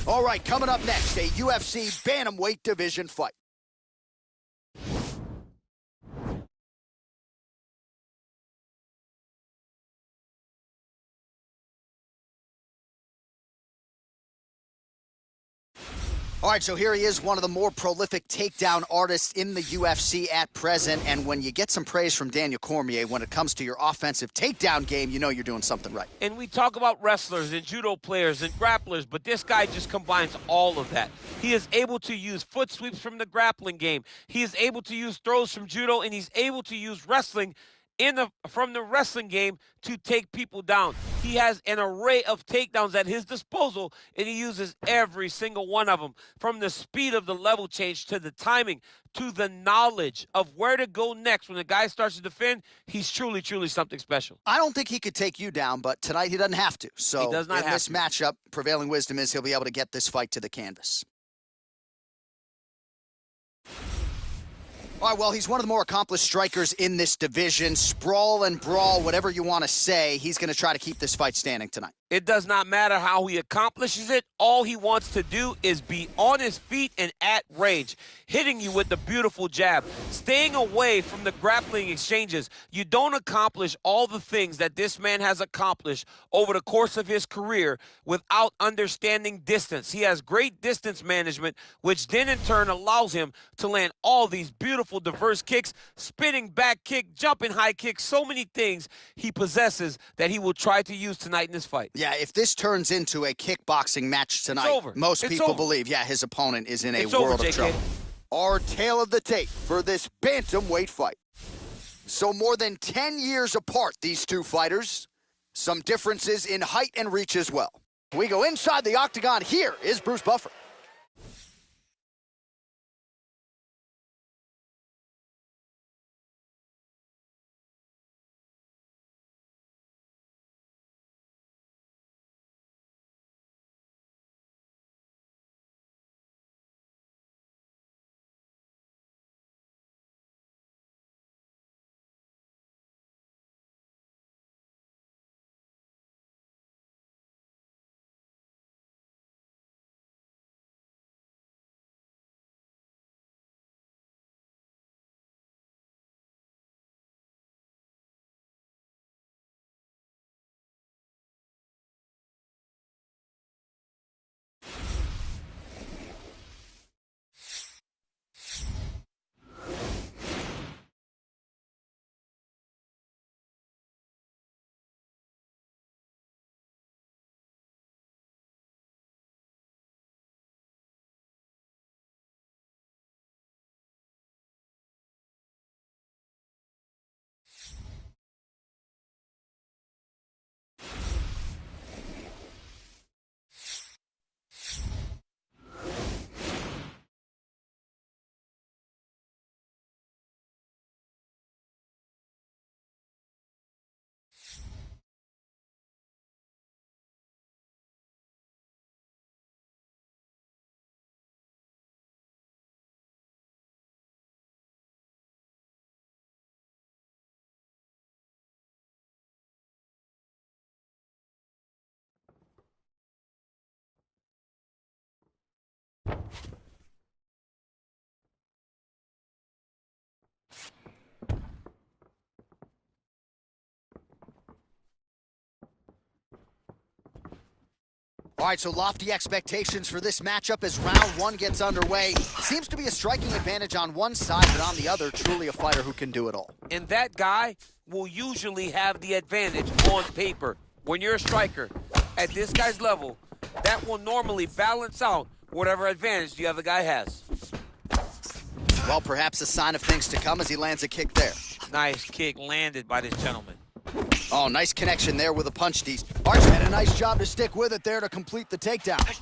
All right, coming up next, a UFC bantamweight division fight. All right, so here he is, one of the more prolific takedown artists in the UFC at present. And when you get some praise from Daniel Cormier when it comes to your offensive takedown game, you know you're doing something right. And we talk about wrestlers and judo players and grapplers, but this guy just combines all of that. He is able to use foot sweeps from the grappling game. He is able to use throws from judo, and he's able to use wrestling from the wrestling game to take people down. He has an array of takedowns at his disposal, and he uses every single one of them, from the speed of the level change to the timing to the knowledge of where to go next. When the guy starts to defend, he's truly, truly something special. I don't think he could take you down, but tonight he doesn't have to. So he does not in this matchup, prevailing wisdom is he'll be able to get this fight to the canvas. All right, well, he's one of the more accomplished strikers in this division. Sprawl and brawl, whatever you want to say, he's going to try to keep this fight standing tonight. It does not matter how he accomplishes it. All he wants to do is be on his feet and at range, hitting you with the beautiful jab, staying away from the grappling exchanges. You don't accomplish all the things that this man has accomplished over the course of his career without understanding distance. He has great distance management, which then in turn allows him to land all these beautiful, diverse kicks, spinning back kick, jumping high kick, so many things he possesses that he will try to use tonight in this fight. Yeah, if this turns into a kickboxing match tonight, most people believe, his opponent is in a world of trouble. Our tale of the tape for this bantamweight fight. So more than 10 years apart, these two fighters. Some differences in height and reach as well. We go inside the octagon. Here is Bruce Buffer. All right, so lofty expectations for this matchup as round one gets underway. Seems to be a striking advantage on one side, but on the other, truly a fighter who can do it all. And that guy will usually have the advantage on paper. When you're a striker at this guy's level, that will normally balance out whatever advantage the other guy has. Well, perhaps a sign of things to come as he lands a kick there. Nice kick landed by this gentleman. Oh, nice connection there with a punch, Dees. Arch had a nice job to stick with it there to complete the takedown.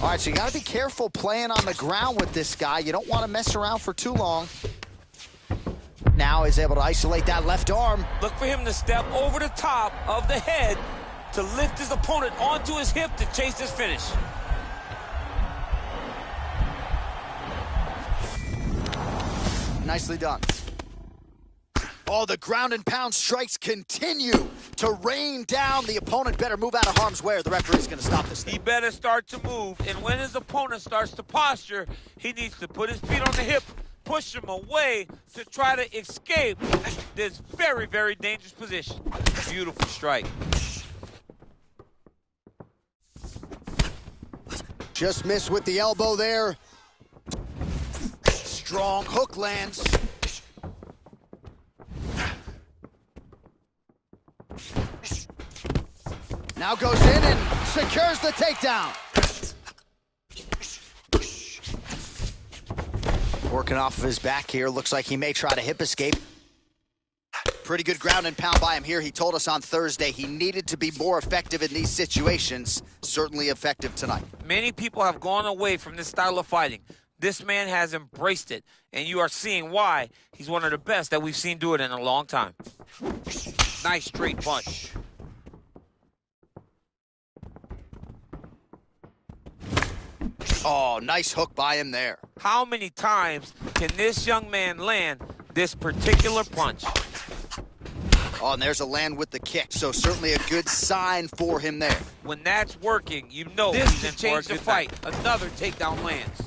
All right, so you got to be careful playing on the ground with this guy. You don't want to mess around for too long. Now he's able to isolate that left arm. Look for him to step over the top of the head to lift his opponent onto his hip to chase this finish. Nicely done. Oh, the ground and pound strikes continue to rain down. The opponent better move out of harm's way or the referee's going to stop this thing. He better start to move, and when his opponent starts to posture, he needs to put his feet on the hip, push him away to try to escape this very, very dangerous position. Beautiful strike. Just missed with the elbow there. Strong hook lands. Now goes in and secures the takedown. Working off of his back here. Looks like he may try to hip escape. Pretty good ground and pound by him here. He told us on Thursday he needed to be more effective in these situations. Certainly effective tonight. Many people have gone away from this style of fighting. This man has embraced it, and you are seeing why he's one of the best that we've seen do it in a long time. Nice straight punch. Oh, nice hook by him there. How many times can this young man land this particular punch? Oh, and there's a land with the kick, so certainly a good sign for him there. When that's working, you know this can change the fight. Another takedown lands.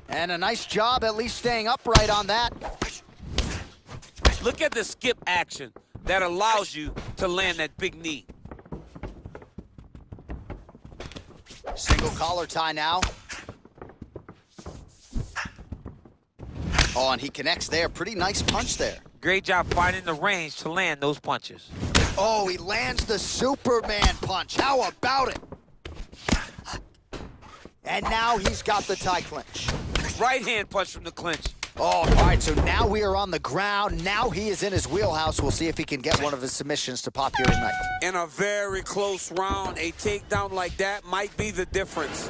And a nice job at least staying upright on that. Look at the skip action that allows you to land that big knee. Single collar tie now. Oh, and he connects there. Pretty nice punch there. Great job finding the range to land those punches. Oh, he lands the Superman punch. How about it? And now he's got the tie clinch. Right hand punch from the clinch. Oh, all right, so now we are on the ground. Now he is in his wheelhouse. We'll see if he can get one of his submissions to pop here tonight. In a very close round, a takedown like that might be the difference.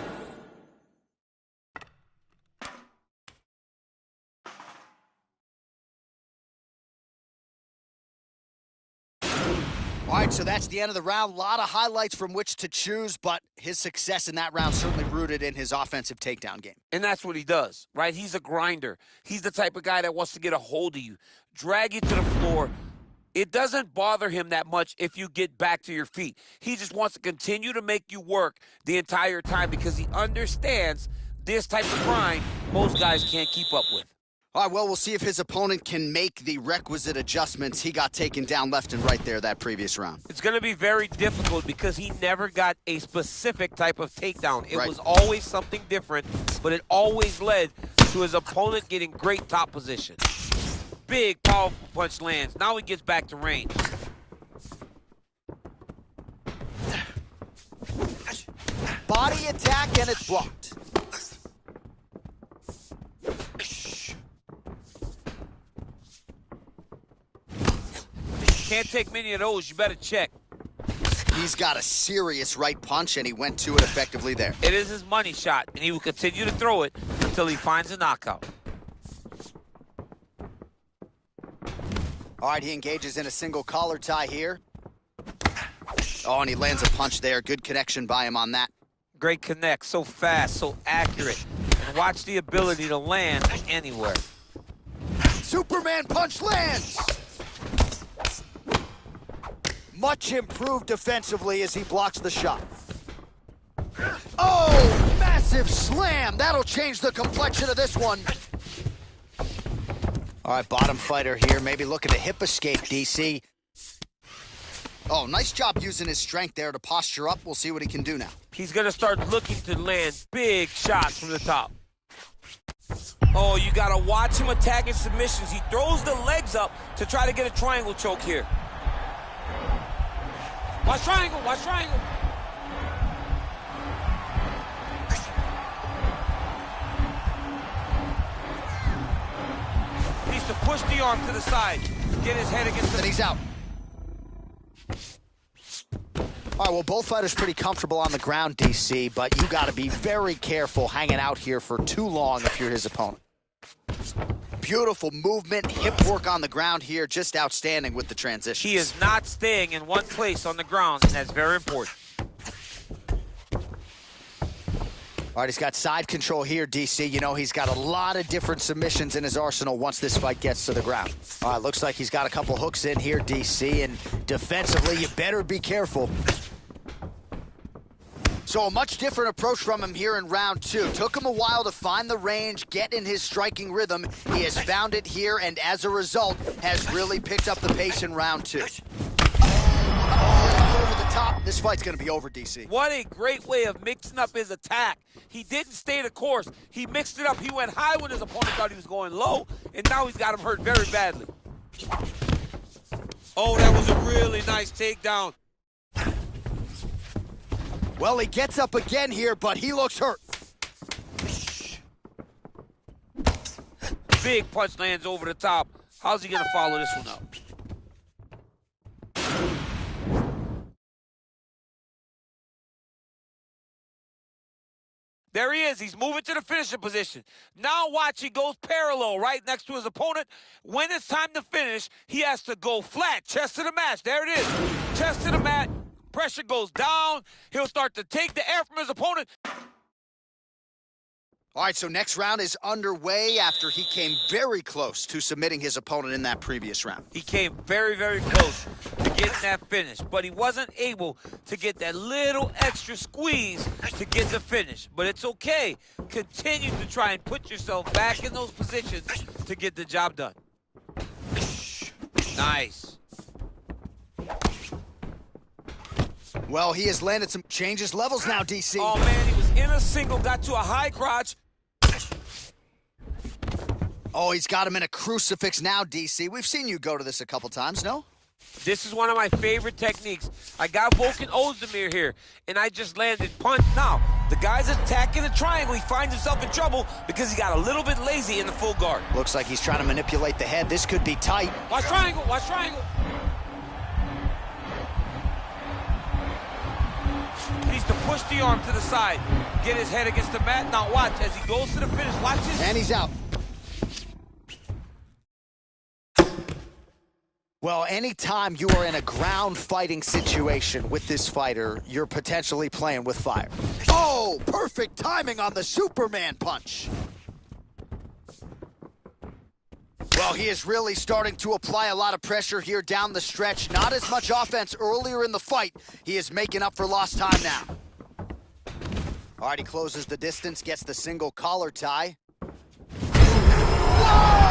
All right, so that's the end of the round. A lot of highlights from which to choose, but his success in that round certainly rooted in his offensive takedown game. And that's what he does, right? He's a grinder. He's the type of guy that wants to get a hold of you, drag you to the floor. It doesn't bother him that much if you get back to your feet. He just wants to continue to make you work the entire time because he understands this type of grind most guys can't keep up with. All right, well, we'll see if his opponent can make the requisite adjustments. He got taken down left and right there that previous round. It's going to be very difficult because he never got a specific type of takedown. It Right. was always something different, but it always led to his opponent getting great top position. Big, powerful punch lands. Now he gets back to range. Body attack, and it's blocked. Can't take many of those. You better check. He's got a serious right punch, and he went to it effectively there. It is his money shot, and he will continue to throw it until he finds a knockout. All right, he engages in a single collar tie here. Oh, and he lands a punch there. Good connection by him on that. Great connect, so fast, so accurate. And watch the ability to land anywhere. Superman punch lands! Much improved defensively as he blocks the shot. Oh, massive slam. That'll change the complexion of this one. All right, bottom fighter here. Maybe looking to hip escape, DC. Oh, nice job using his strength there to posture up. We'll see what he can do now. He's going to start looking to land big shots from the top. Oh, you got to watch him attacking submissions. He throws the legs up to try to get a triangle choke here. Watch triangle, watch triangle. He needs to push the arm to the side, get his head against the... And he's out. All right, well, both fighters pretty comfortable on the ground, DC, but you got to be very careful hanging out here for too long if you're his opponent. Beautiful movement, hip work on the ground here, just outstanding with the transition. He is not staying in one place on the ground, and that's very important. All right, he's got side control here, DC. You know, he's got a lot of different submissions in his arsenal once this fight gets to the ground. All right, looks like he's got a couple hooks in here, DC, and defensively, you better be careful. So a much different approach from him here in round 2. Took him a while to find the range, get in his striking rhythm. He has found it here, and as a result, has really picked up the pace in round 2. Over the top. This fight's going to be over, DC. What a great way of mixing up his attack. He didn't stay the course. He mixed it up. He went high when his opponent thought he was going low, and now he's got him hurt very badly. Oh, that was a really nice takedown. Well, he gets up again here, but he looks hurt. Big punch lands over the top. How's he going to follow this one up? There he is. He's moving to the finishing position. Now watch, he goes parallel right next to his opponent. When it's time to finish, he has to go flat, chest to the mat. There it is. Chest to the mat. Pressure goes down. He'll start to take the air from his opponent. All right, so next round is underway after he came very close to submitting his opponent in that previous round. He came very, very close to getting that finish, but he wasn't able to get that little extra squeeze to get the finish. But it's okay. Continue to try and put yourself back in those positions to get the job done. Nice. Well, he has landed some changes levels now, DC. Oh, man, he was in a single, got to a high crotch. Oh, he's got him in a crucifix now, DC. We've seen you go to this a couple times, no? This is one of my favorite techniques. I got Volkan Ozdemir here, and I just landed punch. Now, the guy's attacking the triangle. He finds himself in trouble because he got a little bit lazy in the full guard. Looks like he's trying to manipulate the head. This could be tight. Watch triangle, watch triangle. He needs to push the arm to the side, get his head against the mat. Now watch, as he goes to the finish, watch his... And he's out. Well, anytime you are in a ground fighting situation with this fighter, you're potentially playing with fire. Oh, perfect timing on the Superman punch. Well, he is really starting to apply a lot of pressure here down the stretch. Not as much offense earlier in the fight. He is making up for lost time now. All right, he closes the distance, gets the single collar tie. Whoa!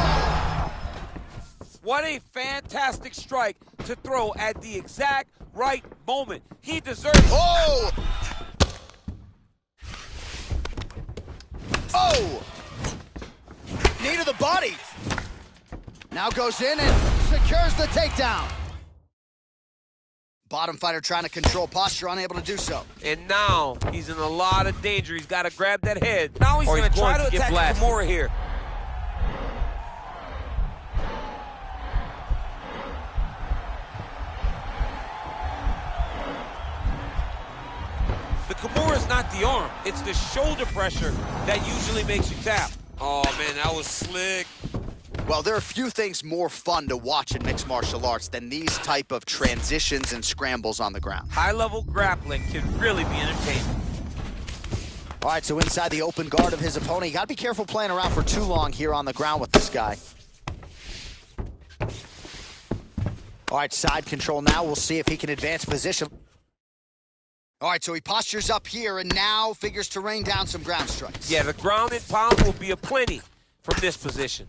What a fantastic strike to throw at the exact right moment. He deserves it. Oh! Oh! Knee to the body. Now goes in and secures the takedown. Bottom fighter trying to control posture, unable to do so. And now he's in a lot of danger. He's got to grab that head. Now he's going to try to attack Kimura here. The Kimura is not the arm. It's the shoulder pressure that usually makes you tap. Oh, man, that was slick. Well, there are few things more fun to watch in mixed martial arts than these type of transitions and scrambles on the ground. High-level grappling can really be entertaining. All right, so inside the open guard of his opponent, you got to be careful playing around for too long here on the ground with this guy. All right, side control now. We'll see if he can advance position. All right, so he postures up here and now figures to rain down some ground strikes. Yeah, the ground and pound will be aplenty from this position.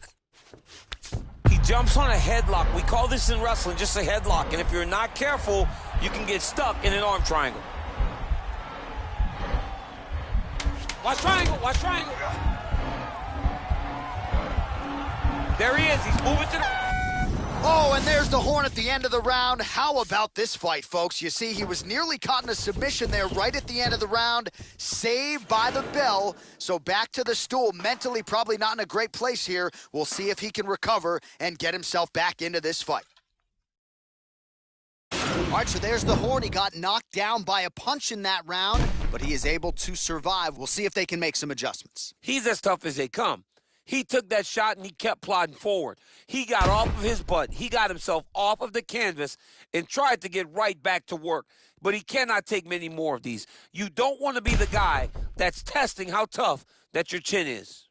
He jumps on a headlock. We call this in wrestling just a headlock, and if you're not careful, you can get stuck in an arm triangle. Watch triangle, watch triangle. There he is, he's moving to the... Oh, and there's the horn at the end of the round. How about this fight, folks? You see, he was nearly caught in a submission there right at the end of the round, saved by the bell. So back to the stool, mentally probably not in a great place here. We'll see if he can recover and get himself back into this fight. All right, so there's the horn. He got knocked down by a punch in that round, but he is able to survive. We'll see if they can make some adjustments. He's as tough as they come. He took that shot and he kept plodding forward. He got off of his butt. He got himself off of the canvas and tried to get right back to work. but he cannot take many more of these. You don't want to be the guy that's testing how tough that your chin is.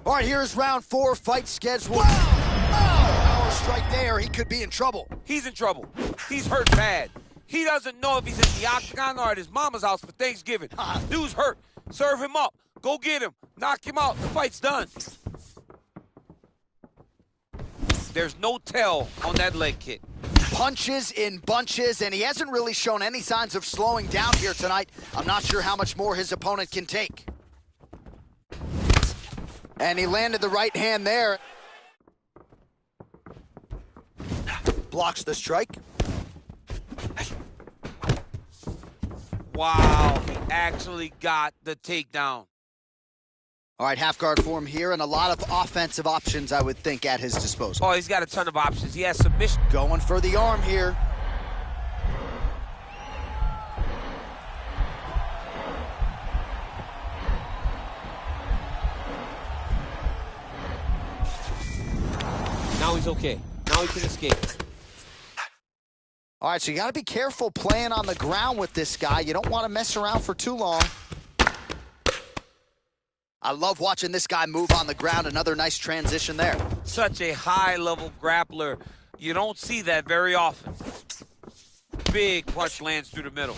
All right, here's round 4, fight schedule. Wow! Oh, power strike there. He could be in trouble. He's in trouble. He's hurt bad. He doesn't know if he's in the octagon or at his mama's house for Thanksgiving. Dude's hurt. Serve him up. Go get him. Knock him out. The fight's done. There's no tell on that leg kick. Punches in bunches, and he hasn't really shown any signs of slowing down here tonight. I'm not sure how much more his opponent can take. And he landed the right hand there. Blocks the strike. Wow, he actually got the takedown. All right, half guard form here, and a lot of offensive options, I would think, at his disposal. Oh, he's got a ton of options. He has submission. Going for the arm here. Now he's okay. Now he can escape. All right, so you got to be careful playing on the ground with this guy. You don't want to mess around for too long. I love watching this guy move on the ground. Another nice transition there. Such a high-level grappler. You don't see that very often. Big punch lands through the middle.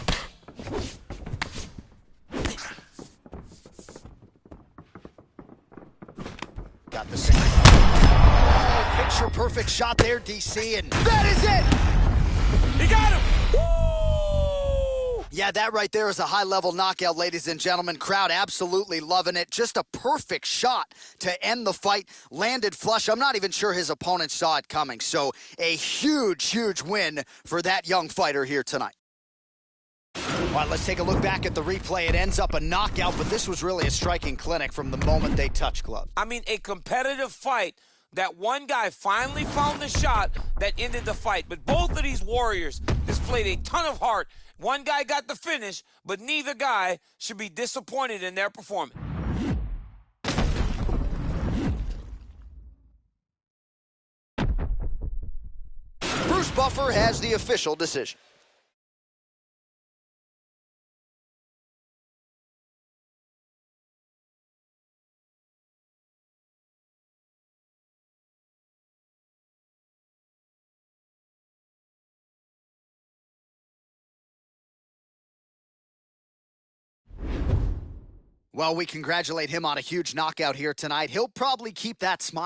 Got the single. Oh, picture-perfect shot there, DC, and that is it! He got him! Woo! Yeah, that right there is a high-level knockout, ladies and gentlemen. Crowd absolutely loving it. Just a perfect shot to end the fight. Landed flush. I'm not even sure his opponent saw it coming. So a huge, huge win for that young fighter here tonight. All right, let's take a look back at the replay. It ends up a knockout, but this was really a striking clinic from the moment they touched gloves. I mean, a competitive fight that one guy finally found the shot that ended the fight. But both of these warriors displayed a ton of heart. One guy got the finish, but neither guy should be disappointed in their performance. Bruce Buffer has the official decision. Well, we congratulate him on a huge knockout here tonight. He'll probably keep that smile.